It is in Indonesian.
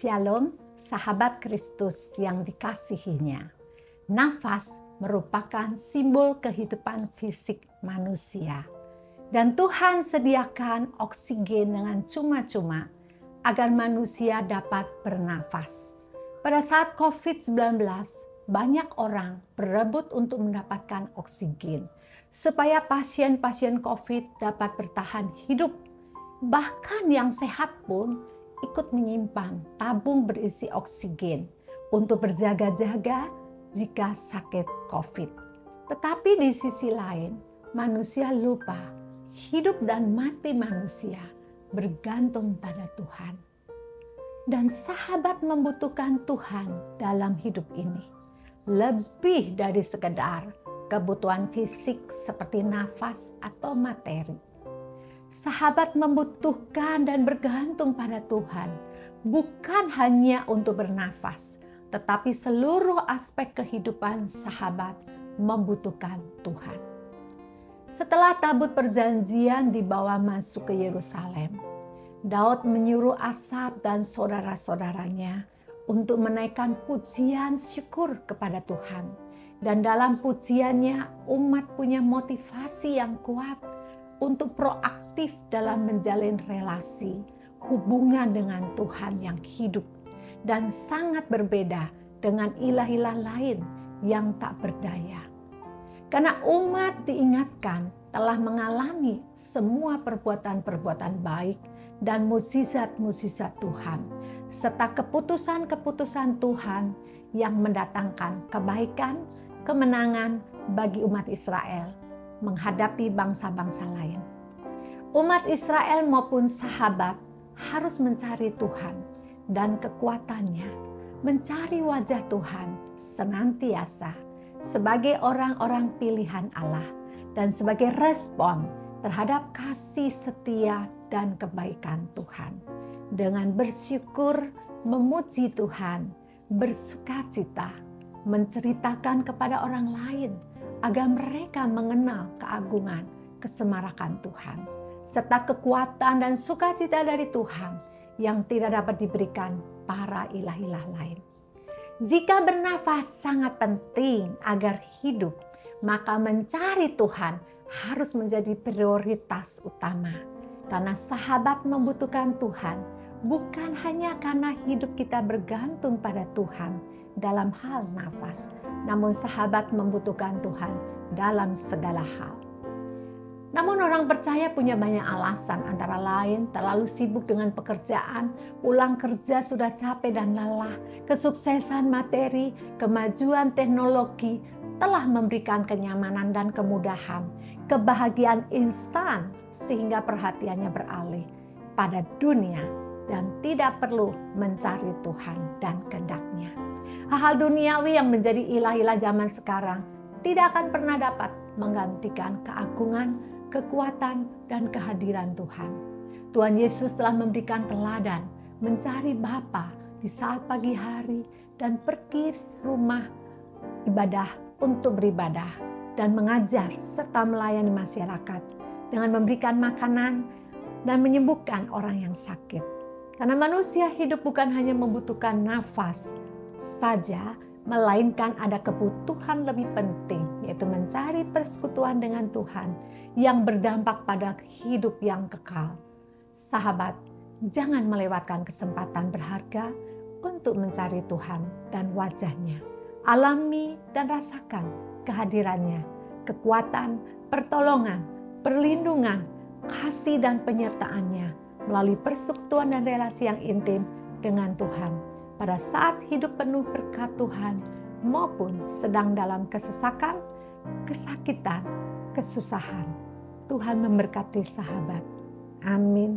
Shalom, sahabat Kristus yang dikasihinya. Nafas merupakan simbol kehidupan fisik manusia. Dan Tuhan sediakan oksigen dengan cuma-cuma agar manusia dapat bernafas. Pada saat COVID-19, banyak orang berebut untuk mendapatkan oksigen supaya pasien-pasien COVID dapat bertahan hidup. Bahkan yang sehat pun ikut menyimpan tabung berisi oksigen untuk berjaga-jaga jika sakit COVID. Tetapi di sisi lain, manusia lupa hidup dan mati manusia bergantung pada Tuhan. Dan sahabat membutuhkan Tuhan dalam hidup ini. Lebih dari sekedar kebutuhan fisik seperti nafas atau materi. Sahabat membutuhkan dan bergantung pada Tuhan, bukan hanya untuk bernafas, tetapi seluruh aspek kehidupan sahabat membutuhkan Tuhan. Setelah tabut perjanjian dibawa masuk ke Yerusalem, Daud menyuruh Asaf dan saudara-saudaranya untuk menaikkan pujian syukur kepada Tuhan. Dan dalam pujiannya, umat punya motivasi yang kuat untuk proaktif dalam menjalin relasi, hubungan dengan Tuhan yang hidup. Dan sangat berbeda dengan ilah-ilah lain yang tak berdaya. Karena umat diingatkan telah mengalami semua perbuatan-perbuatan baik dan mukjizat-mukjizat Tuhan, serta keputusan-keputusan Tuhan yang mendatangkan kebaikan, kemenangan bagi umat Israel menghadapi bangsa-bangsa lain. Umat Israel maupun sahabat harus mencari Tuhan dan kekuatannya, mencari wajah Tuhan senantiasa sebagai orang-orang pilihan Allah dan sebagai respon terhadap kasih setia dan kebaikan Tuhan. Dengan bersyukur, memuji Tuhan, bersukacita, menceritakan kepada orang lain agar mereka mengenal keagungan, kesemarakan Tuhan, serta kekuatan dan sukacita dari Tuhan yang tidak dapat diberikan para ilah-ilah lain. Jika bernafas sangat penting agar hidup, maka mencari Tuhan harus menjadi prioritas utama. Karena sahabat membutuhkan Tuhan bukan hanya karena hidup kita bergantung pada Tuhan dalam hal nafas, namun sahabat membutuhkan Tuhan dalam segala hal. Namun orang percaya punya banyak alasan, antara lain terlalu sibuk dengan pekerjaan, pulang kerja sudah capek dan lelah, kesuksesan materi, kemajuan teknologi telah memberikan kenyamanan dan kemudahan, kebahagiaan instan sehingga perhatiannya beralih pada dunia dan tidak perlu mencari Tuhan dan kehendak-Nya. Hal-hal duniawi yang menjadi ilah-ilah zaman sekarang tidak akan pernah dapat menggantikan keagungan, kekuatan, dan kehadiran Tuhan. Tuhan Yesus telah memberikan teladan mencari Bapa di saat pagi hari dan pergi rumah ibadah untuk beribadah dan mengajar serta melayani masyarakat dengan memberikan makanan dan menyembuhkan orang yang sakit. Karena manusia hidup bukan hanya membutuhkan nafas saja, melainkan ada kebutuhan lebih penting, yaitu mencari persekutuan dengan Tuhan yang berdampak pada hidup yang kekal. Sahabat, jangan melewatkan kesempatan berharga untuk mencari Tuhan dan wajah-Nya. Alami dan rasakan kehadirannya, kekuatan, pertolongan, perlindungan, kasih dan penyertaan-Nya melalui persekutuan dan relasi yang intim dengan Tuhan pada saat hidup penuh berkat Tuhan maupun sedang dalam kesesakan, kesakitan, kesusahan. Tuhan memberkati sahabat. Amin.